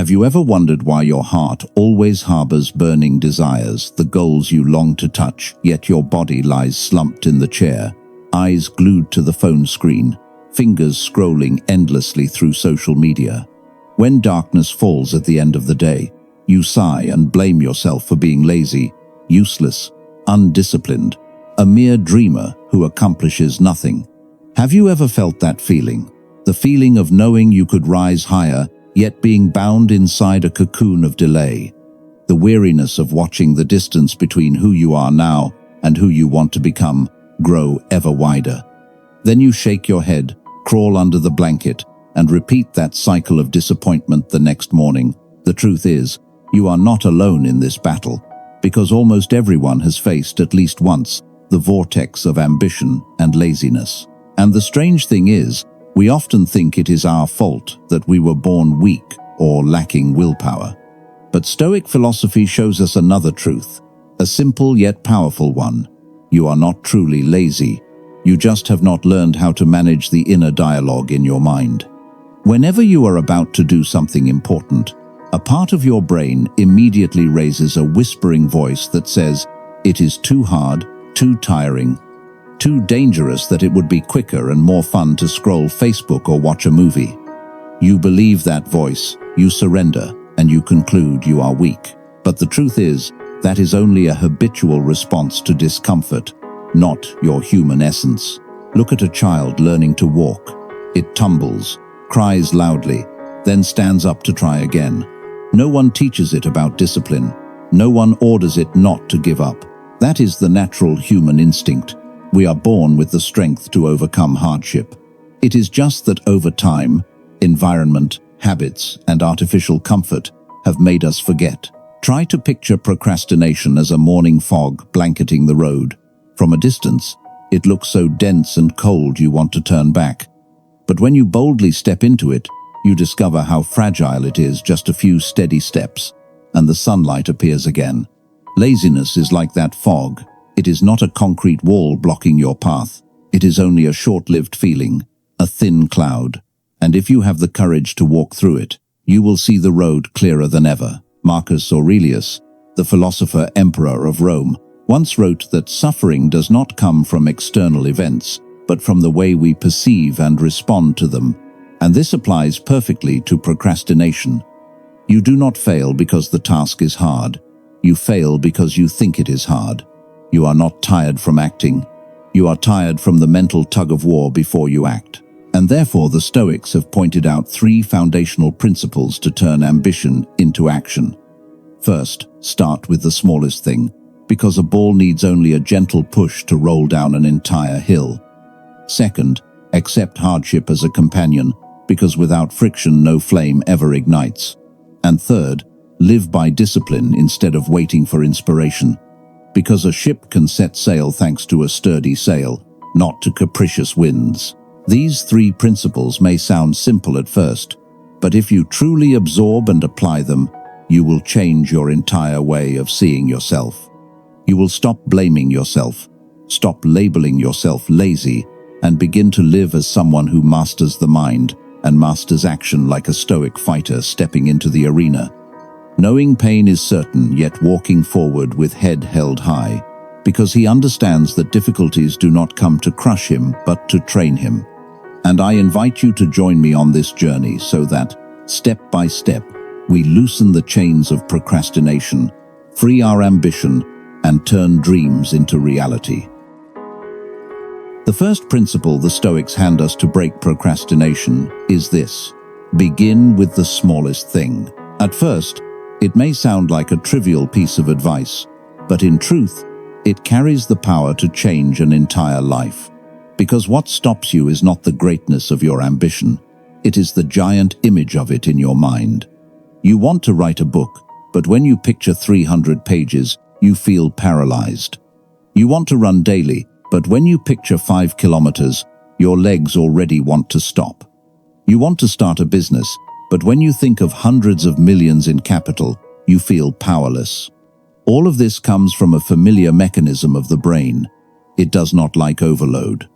Have you ever wondered why your heart always harbors burning desires, the goals you long to touch, yet your body lies slumped in the chair, eyes glued to the phone screen, fingers scrolling endlessly through social media? When darkness falls at the end of the day, you sigh and blame yourself for being lazy, useless, undisciplined, a mere dreamer who accomplishes nothing. Have you ever felt that feeling? The feeling of knowing you could rise higher, yet being bound inside a cocoon of delay. The weariness of watching the distance between who you are now and who you want to become grow ever wider. Then you shake your head, crawl under the blanket, and repeat that cycle of disappointment the next morning. The truth is, you are not alone in this battle, because almost everyone has faced at least once the vortex of ambition and laziness. And the strange thing is, we often think it is our fault that we were born weak or lacking willpower. But Stoic philosophy shows us another truth, a simple yet powerful one. You are not truly lazy. You just have not learned how to manage the inner dialogue in your mind. Whenever you are about to do something important, a part of your brain immediately raises a whispering voice that says, "It is too hard, too tiring, too dangerous that it would be quicker and more fun to scroll Facebook or watch a movie." You believe that voice, you surrender, and you conclude you are weak. But the truth is, that is only a habitual response to discomfort, not your human essence. Look at a child learning to walk. It tumbles, cries loudly, then stands up to try again. No one teaches it about discipline. No one orders it not to give up. That is the natural human instinct. We are born with the strength to overcome hardship. It is just that over time, environment, habits, and artificial comfort have made us forget. Try to picture procrastination as a morning fog blanketing the road. From a distance, it looks so dense and cold you want to turn back. But when you boldly step into it, you discover how fragile it is. Just a few steady steps, and the sunlight appears again. Laziness is like that fog. It is not a concrete wall blocking your path. It is only a short-lived feeling, a thin cloud. And if you have the courage to walk through it, you will see the road clearer than ever. Marcus Aurelius, the philosopher emperor of Rome, once wrote that suffering does not come from external events, but from the way we perceive and respond to them. And this applies perfectly to procrastination. You do not fail because the task is hard. You fail because you think it is hard. You are not tired from acting. You are tired from the mental tug-of-war before you act. And therefore the Stoics have pointed out 3 foundational principles to turn ambition into action. First, start with the smallest thing, because a ball needs only a gentle push to roll down an entire hill. Second, accept hardship as a companion, because without friction no flame ever ignites. And third, live by discipline instead of waiting for inspiration, because a ship can set sail thanks to a sturdy sail, not to capricious winds. These 3 principles may sound simple at first, but if you truly absorb and apply them, you will change your entire way of seeing yourself. You will stop blaming yourself, stop labeling yourself lazy, and begin to live as someone who masters the mind and masters action like a Stoic fighter stepping into the arena. Knowing pain is certain, yet walking forward with head held high, because he understands that difficulties do not come to crush him, but to train him. And I invite you to join me on this journey so that, step by step, we loosen the chains of procrastination, free our ambition, and turn dreams into reality. The first principle the Stoics hand us to break procrastination is this: begin with the smallest thing. At first, it may sound like a trivial piece of advice, but in truth, it carries the power to change an entire life. Because what stops you is not the greatness of your ambition, it is the giant image of it in your mind. You want to write a book, but when you picture 300 pages, you feel paralyzed. You want to run daily, but when you picture 5 kilometers, your legs already want to stop. You want to start a business, but when you think of hundreds of millions in capital, you feel powerless. All of this comes from a familiar mechanism of the brain. It does not like overload.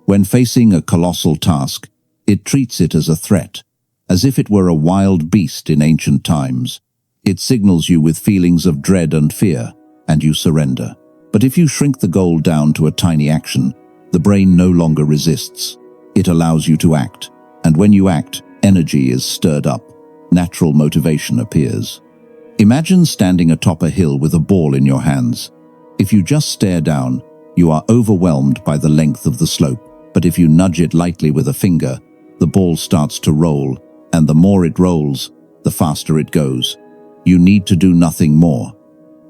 When facing a colossal task, it treats it as a threat. as if it were a wild beast in ancient times. It signals you with feelings of dread and fear, and you surrender. But if you shrink the goal down to a tiny action, the brain no longer resists. It allows you to act, and when you act, energy is stirred up. Natural motivation appears. Imagine standing atop a hill with a ball in your hands. If you just stare down, you are overwhelmed by the length of the slope. But if you nudge it lightly with a finger, the ball starts to roll, and the more it rolls, the faster it goes. You need to do nothing more.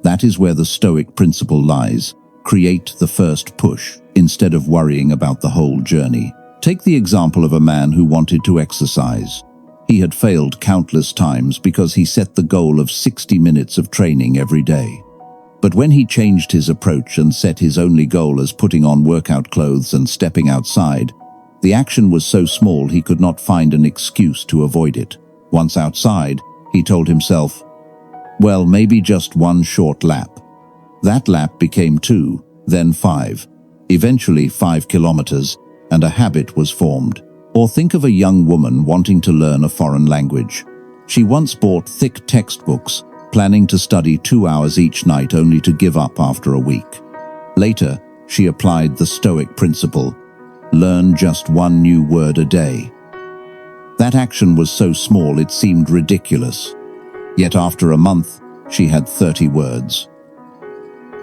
That is where the Stoic principle lies. Create the first push, instead of worrying about the whole journey. Take the example of a man who wanted to exercise. He had failed countless times because he set the goal of 60 minutes of training every day. But when he changed his approach and set his only goal as putting on workout clothes and stepping outside, the action was so small he could not find an excuse to avoid it. Once outside, he told himself, well, maybe just one short lap. That lap became 2, then 5, eventually 5 kilometers, and a habit was formed. Or think of a young woman wanting to learn a foreign language. She once bought thick textbooks, planning to study 2 hours each night only to give up after a week. Later, she applied the Stoic principle, learn just one new word a day. That action was so small it seemed ridiculous. Yet after a month, she had 30 words.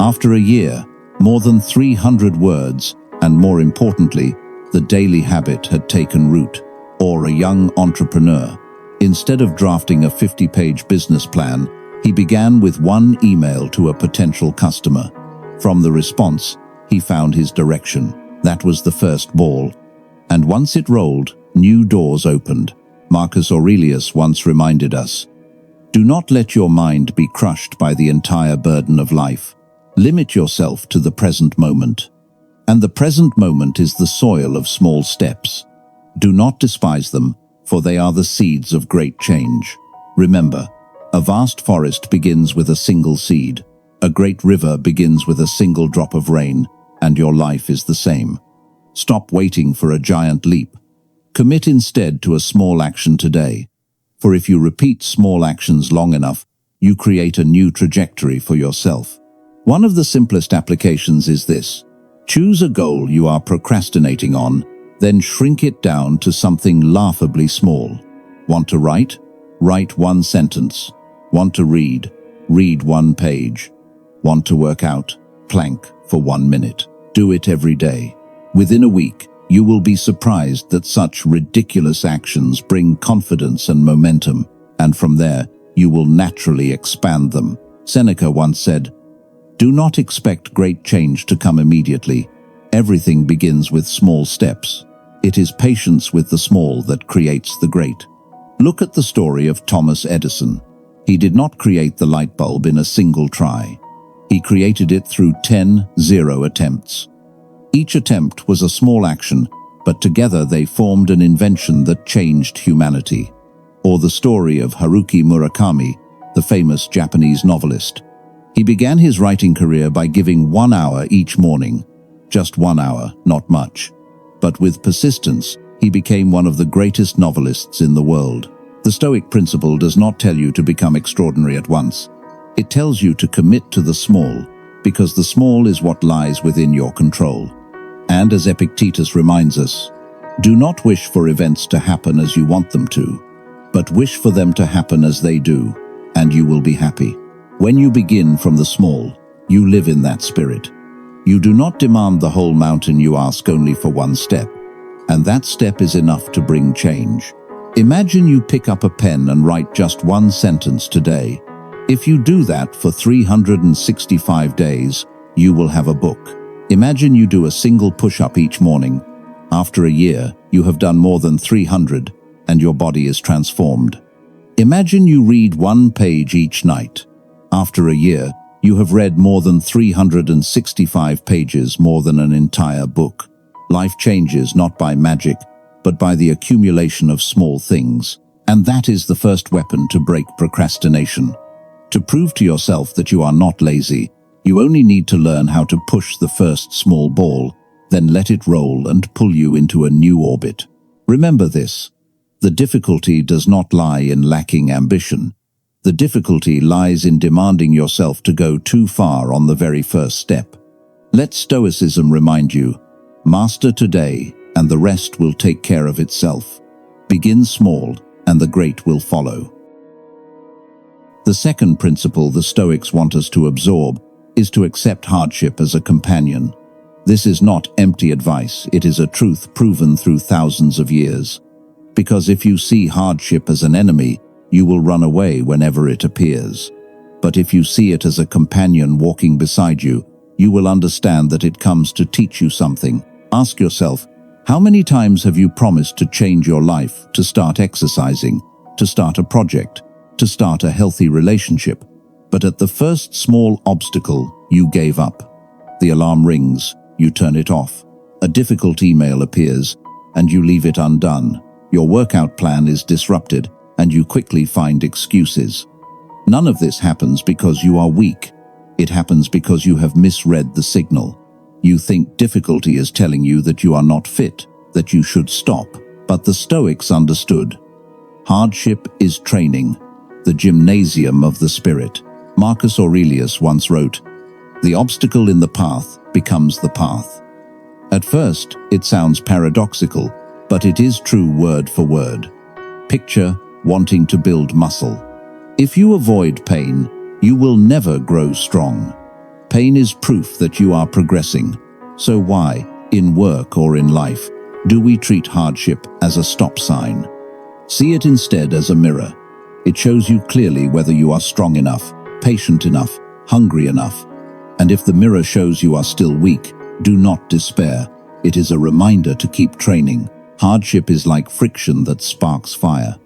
After a year, more than 300 words, and more importantly, the daily habit had taken root. Or a young entrepreneur, instead of drafting a 50-page business plan, he began with one email to a potential customer. From the response, he found his direction. That was the first ball. And once it rolled, new doors opened. Marcus Aurelius once reminded us, do not let your mind be crushed by the entire burden of life. Limit yourself to the present moment. And the present moment is the soil of small steps. Do not despise them, for they are the seeds of great change. Remember, a vast forest begins with a single seed. A great river begins with a single drop of rain, and your life is the same. Stop waiting for a giant leap. Commit instead to a small action today. For if you repeat small actions long enough, you create a new trajectory for yourself. One of the simplest applications is this. Choose a goal you are procrastinating on, then shrink it down to something laughably small. Want to write? Write one sentence. Want to read? Read one page. Want to work out? Plank for 1 minute. Do it every day. Within a week, you will be surprised that such ridiculous actions bring confidence and momentum, and from there, you will naturally expand them. Seneca once said, do not expect great change to come immediately. Everything begins with small steps. It is patience with the small that creates the great. Look at the story of Thomas Edison. He did not create the light bulb in a single try. He created it through 10 attempts. Each attempt was a small action, but together they formed an invention that changed humanity. Or the story of Haruki Murakami, the famous Japanese novelist. He began his writing career by giving 1 hour each morning. Just 1 hour, not much. But with persistence, he became one of the greatest novelists in the world. The Stoic principle does not tell you to become extraordinary at once. It tells you to commit to the small, because the small is what lies within your control. And as Epictetus reminds us, do not wish for events to happen as you want them to, but wish for them to happen as they do, and you will be happy. When you begin from the small, you live in that spirit. You do not demand the whole mountain, you ask only for one step, and that step is enough to bring change. Imagine you pick up a pen and write just one sentence today. If you do that for 365 days, you will have a book. Imagine you do a single push-up each morning. After a year, you have done more than 300, and your body is transformed. Imagine you read 1 page each night. After a year, you have read more than 365 pages, more than an entire book. Life changes not by magic, but by the accumulation of small things. And that is the first weapon to break procrastination. To prove to yourself that you are not lazy, you only need to learn how to push the first small ball, then let it roll and pull you into a new orbit. Remember this. The difficulty does not lie in lacking ambition. The difficulty lies in demanding yourself to go too far on the very first step. Let Stoicism remind you, master today, and the rest will take care of itself. Begin small, and the great will follow. The second principle the Stoics want us to absorb is to accept hardship as a companion. This is not empty advice, it is a truth proven through thousands of years. Because if you see hardship as an enemy, you will run away whenever it appears. But if you see it as a companion walking beside you, you will understand that it comes to teach you something. Ask yourself, how many times have you promised to change your life, to start exercising, to start a project, to start a healthy relationship? But at the first small obstacle, you gave up. The alarm rings, you turn it off. A difficult email appears, and you leave it undone. Your workout plan is disrupted, and you quickly find excuses. None of this happens because you are weak. It happens because you have misread the signal. You think difficulty is telling you that you are not fit, that you should stop. But the Stoics understood. Hardship is training, the gymnasium of the spirit. Marcus Aurelius once wrote, "The obstacle in the path becomes the path." At first, it sounds paradoxical, but it is true word for word. Picture wanting to build muscle. If you avoid pain, you will never grow strong. Pain is proof that you are progressing. So why, in work or in life, do we treat hardship as a stop sign? See it instead as a mirror. It shows you clearly whether you are strong enough, patient enough, hungry enough. And if the mirror shows you are still weak, do not despair. It is a reminder to keep training. Hardship is like friction that sparks fire.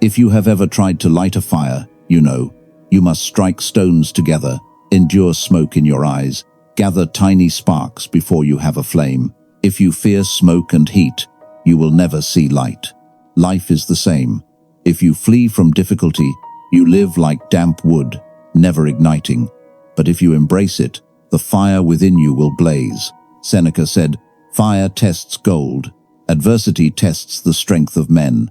If you have ever tried to light a fire, you know, you must strike stones together, endure smoke in your eyes, gather tiny sparks before you have a flame. If you fear smoke and heat, you will never see light. Life is the same. If you flee from difficulty, you live like damp wood, never igniting. But if you embrace it, the fire within you will blaze. Seneca said, "Fire tests gold. Adversity tests the strength of men."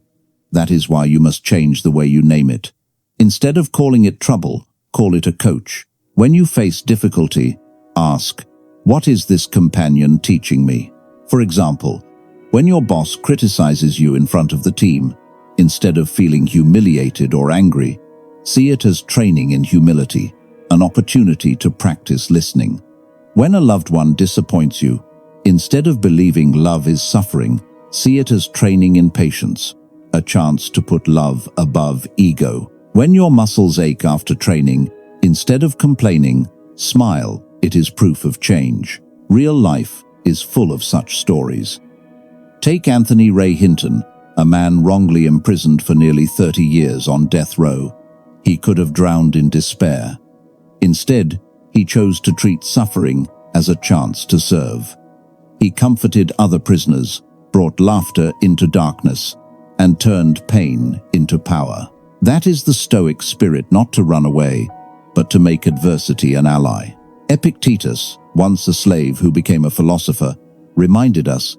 That is why you must change the way you name it. Instead of calling it trouble, call it a coach. When you face difficulty, ask, what is this companion teaching me? For example, when your boss criticizes you in front of the team, instead of feeling humiliated or angry, see it as training in humility, an opportunity to practice listening. When a loved one disappoints you, instead of believing love is suffering, see it as training in patience, a chance to put love above ego. When your muscles ache after training, instead of complaining, smile. It is proof of change. Real life is full of such stories. Take Anthony Ray Hinton, a man wrongly imprisoned for nearly 30 years on death row. He could have drowned in despair. Instead, he chose to treat suffering as a chance to serve. He comforted other prisoners, brought laughter into darkness, and turned pain into power. That is the Stoic spirit, not to run away, but to make adversity an ally. Epictetus, once a slave who became a philosopher, reminded us,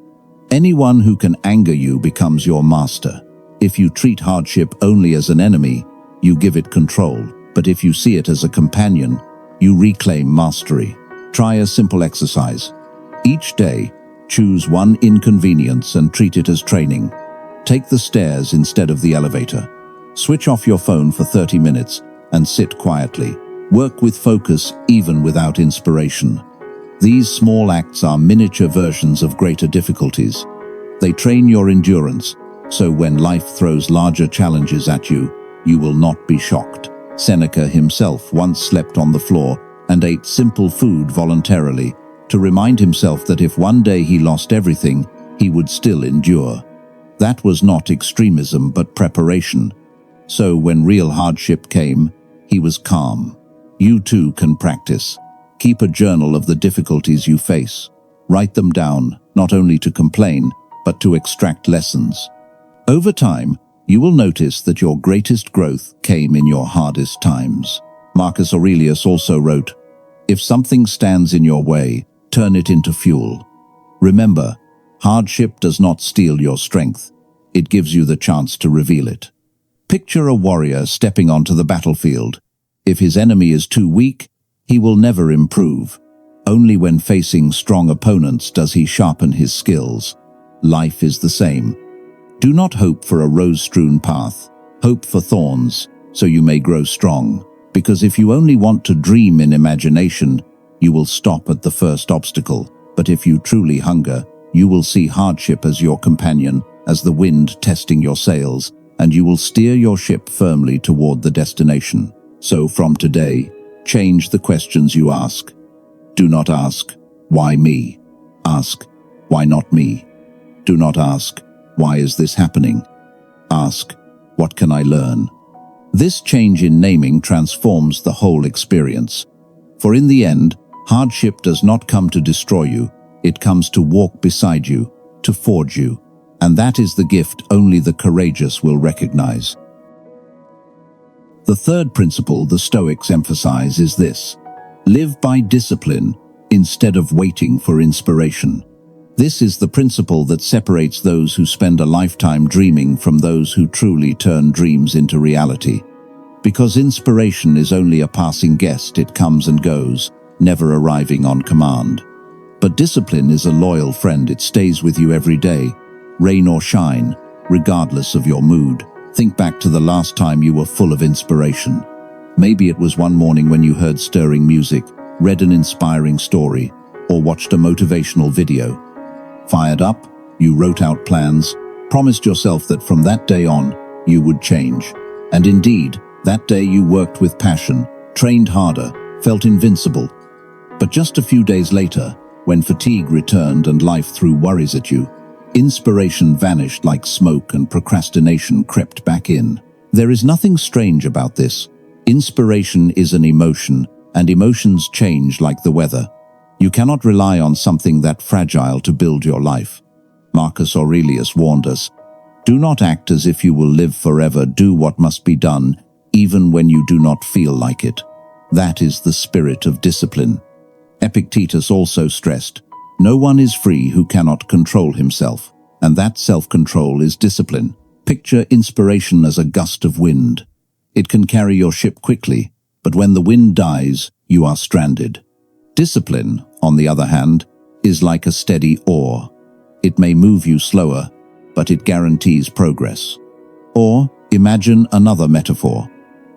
anyone who can anger you becomes your master. If you treat hardship only as an enemy, you give it control. But if you see it as a companion, you reclaim mastery. Try a simple exercise. Each day, choose one inconvenience and treat it as training. Take the stairs instead of the elevator. Switch off your phone for 30 minutes and sit quietly. Work with focus even without inspiration. These small acts are miniature versions of greater difficulties. They train your endurance, so when life throws larger challenges at you, you will not be shocked. Seneca himself once slept on the floor and ate simple food voluntarily to remind himself that if one day he lost everything, he would still endure. That was not extremism but preparation. So when real hardship came, he was calm. You too can practice. Keep a journal of the difficulties you face. Write them down, not only to complain, but to extract lessons. Over time, you will notice that your greatest growth came in your hardest times. Marcus Aurelius also wrote, "If something stands in your way, turn it into fuel." Remember, hardship does not steal your strength. it gives you the chance to reveal it. Picture a warrior stepping onto the battlefield. If his enemy is too weak, he will never improve. Only when facing strong opponents does he sharpen his skills. Life is the same. Do not hope for a rose-strewn path. Hope for thorns, so you may grow strong. Because if you only want to dream in imagination, you will stop at the first obstacle. But if you truly hunger, you will see hardship as your companion, as the wind testing your sails, and you will steer your ship firmly toward the destination. So from today, change the questions you ask. Do not ask, why me? Ask, why not me? Do not ask, why is this happening? Ask, what can I learn? This change in naming transforms the whole experience. For in the end, hardship does not come to destroy you, it comes to walk beside you, to forge you. And that is the gift only the courageous will recognize. The third principle the Stoics emphasize is this: live by discipline instead of waiting for inspiration. This is the principle that separates those who spend a lifetime dreaming from those who truly turn dreams into reality. Because inspiration is only a passing guest, it comes and goes, never arriving on command. But discipline is a loyal friend, it stays with you every day, rain or shine, regardless of your mood. Think back to the last time you were full of inspiration. Maybe it was one morning when you heard stirring music, read an inspiring story, or watched a motivational video. Fired up, you wrote out plans, promised yourself that from that day on, you would change. And indeed, that day you worked with passion, trained harder, felt invincible. But just a few days later, when fatigue returned and life threw worries at you, inspiration vanished like smoke and procrastination crept back in. There is nothing strange about this. Inspiration is an emotion, and emotions change like the weather. You cannot rely on something that fragile to build your life. Marcus Aurelius warned us, "Do not act as if you will live forever. Do what must be done, even when you do not feel like it." That is the spirit of discipline. Epictetus also stressed, "No one is free who cannot control himself, and that self-control is discipline." Picture inspiration as a gust of wind. It can carry your ship quickly, but when the wind dies, you are stranded. Discipline, on the other hand, is like a steady oar. It may move you slower, but it guarantees progress. Or, imagine another metaphor.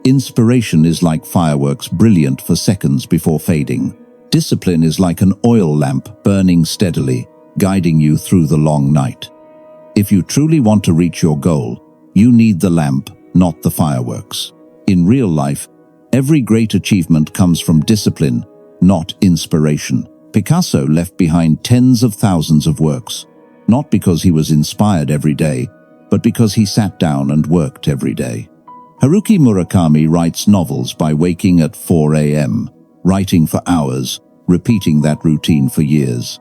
Inspiration is like fireworks, brilliant for seconds before fading. Discipline is like an oil lamp burning steadily, guiding you through the long night. If you truly want to reach your goal, you need the lamp, not the fireworks. In real life, every great achievement comes from discipline, not inspiration. Picasso left behind tens of thousands of works, not because he was inspired every day, but because he sat down and worked every day. Haruki Murakami writes novels by waking at 4 a.m., writing for hours, repeating that routine for years.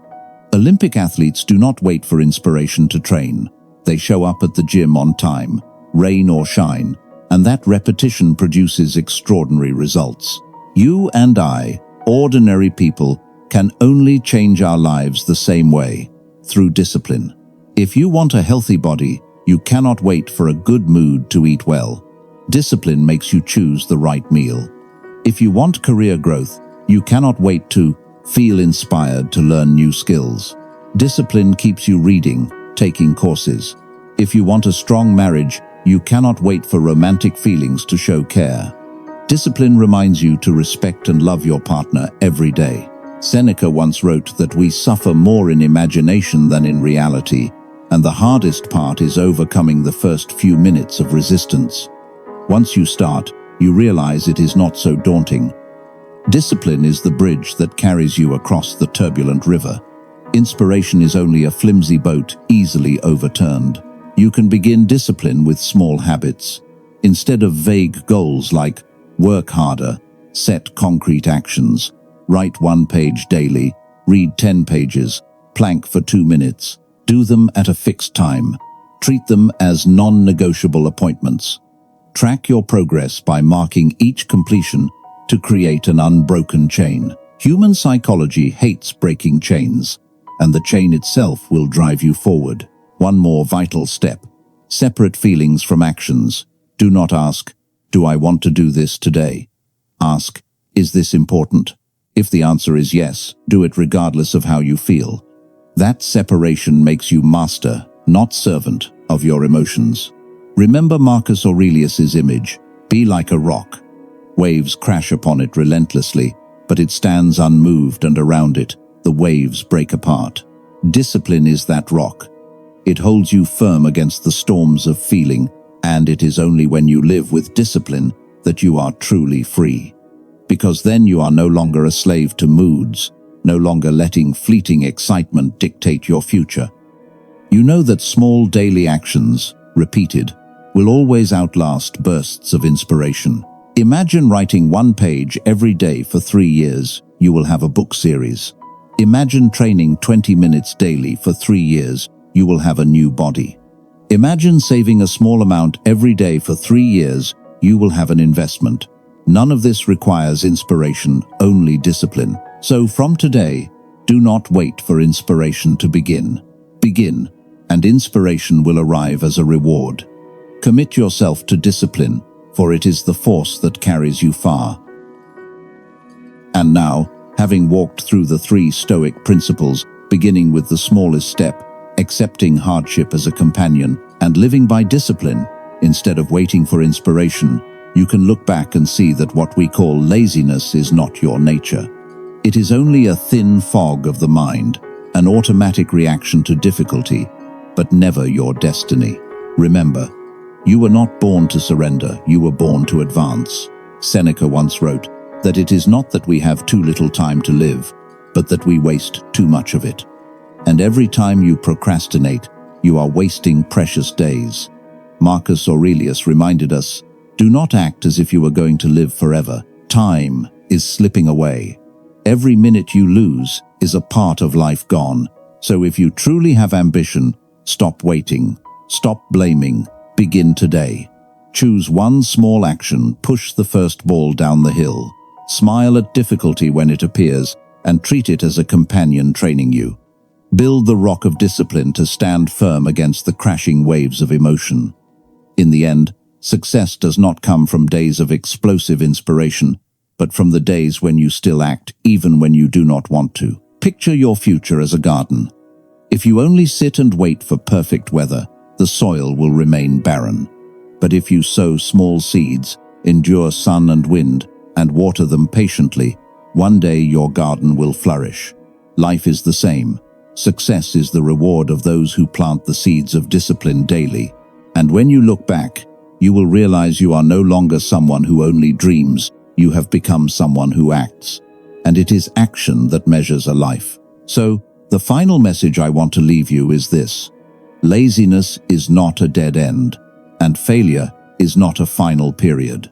Olympic athletes do not wait for inspiration to train. They show up at the gym on time, rain or shine, and that repetition produces extraordinary results. You and I, ordinary people, can only change our lives the same way, through discipline. If you want a healthy body, you cannot wait for a good mood to eat well. Discipline makes you choose the right meal. If you want career growth, you cannot wait to feel inspired to learn new skills. Discipline keeps you reading, taking courses. If you want a strong marriage, you cannot wait for romantic feelings to show care. Discipline reminds you to respect and love your partner every day. Seneca once wrote that we suffer more in imagination than in reality, and the hardest part is overcoming the first few minutes of resistance. Once you start, you realize it is not so daunting. Discipline is the bridge that carries you across the turbulent river. Inspiration is only a flimsy boat, easily overturned. You can begin discipline with small habits. Instead of vague goals like work harder, set concrete actions, write 1 page daily, read 10 pages, plank for 2 minutes. Do them at a fixed time. Treat them as non-negotiable appointments. Track your progress by marking each completion to create an unbroken chain. Human psychology hates breaking chains, and the chain itself will drive you forward. One more vital step. Separate feelings from actions. Do not ask, "Do I want to do this today?" Ask, "Is this important?" If the answer is yes, do it regardless of how you feel. That separation makes you master, not servant, of your emotions. Remember Marcus Aurelius's image: be like a rock. Waves crash upon it relentlessly, but it stands unmoved, and around it, the waves break apart. Discipline is that rock. It holds you firm against the storms of feeling, and it is only when you live with discipline that you are truly free. Because then you are no longer a slave to moods, no longer letting fleeting excitement dictate your future. You know that small daily actions, repeated, will always outlast bursts of inspiration. Imagine writing one page every day for 3 years. You will have a book series. Imagine training 20 minutes daily for 3 years. You will have a new body. Imagine saving a small amount every day for 3 years. You will have an investment. None of this requires inspiration, only discipline. So from today, do not wait for inspiration to begin. Begin, and inspiration will arrive as a reward. Commit yourself to discipline, for it is the force that carries you far. And now, having walked through the 3 Stoic principles, beginning with the smallest step, accepting hardship as a companion, and living by discipline, instead of waiting for inspiration, you can look back and see that what we call laziness is not your nature. It is only a thin fog of the mind, an automatic reaction to difficulty, but never your destiny. Remember, you were not born to surrender, you were born to advance. Seneca once wrote that it is not that we have too little time to live, but that we waste too much of it. And every time you procrastinate, you are wasting precious days. Marcus Aurelius reminded us, do not act as if you were going to live forever. Time is slipping away. Every minute you lose is a part of life gone. So if you truly have ambition, stop waiting, stop blaming, begin today. Choose one small action, push the first ball down the hill. Smile at difficulty when it appears, and treat it as a companion training you. Build the rock of discipline to stand firm against the crashing waves of emotion. In the end, success does not come from days of explosive inspiration, but from the days when you still act, even when you do not want to. Picture your future as a garden. If you only sit and wait for perfect weather, the soil will remain barren. But if you sow small seeds, endure sun and wind, and water them patiently, one day your garden will flourish. Life is the same. Success is the reward of those who plant the seeds of discipline daily. And when you look back, you will realize you are no longer someone who only dreams. You have become someone who acts. And it is action that measures a life. So, the final message I want to leave you is this: laziness is not a dead end, and failure is not a final period.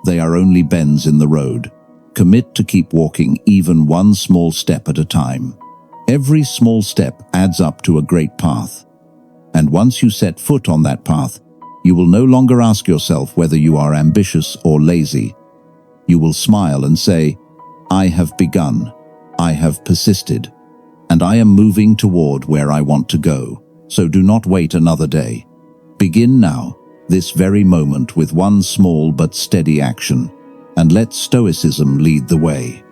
They are only bends in the road. Commit to keep walking even one small step at a time. Every small step adds up to a great path. And once you set foot on that path, you will no longer ask yourself whether you are ambitious or lazy. You will smile and say, I have begun, I have persisted, and I am moving toward where I want to go. So do not wait another day. Begin now, this very moment, with one small but steady action, and let Stoicism lead the way.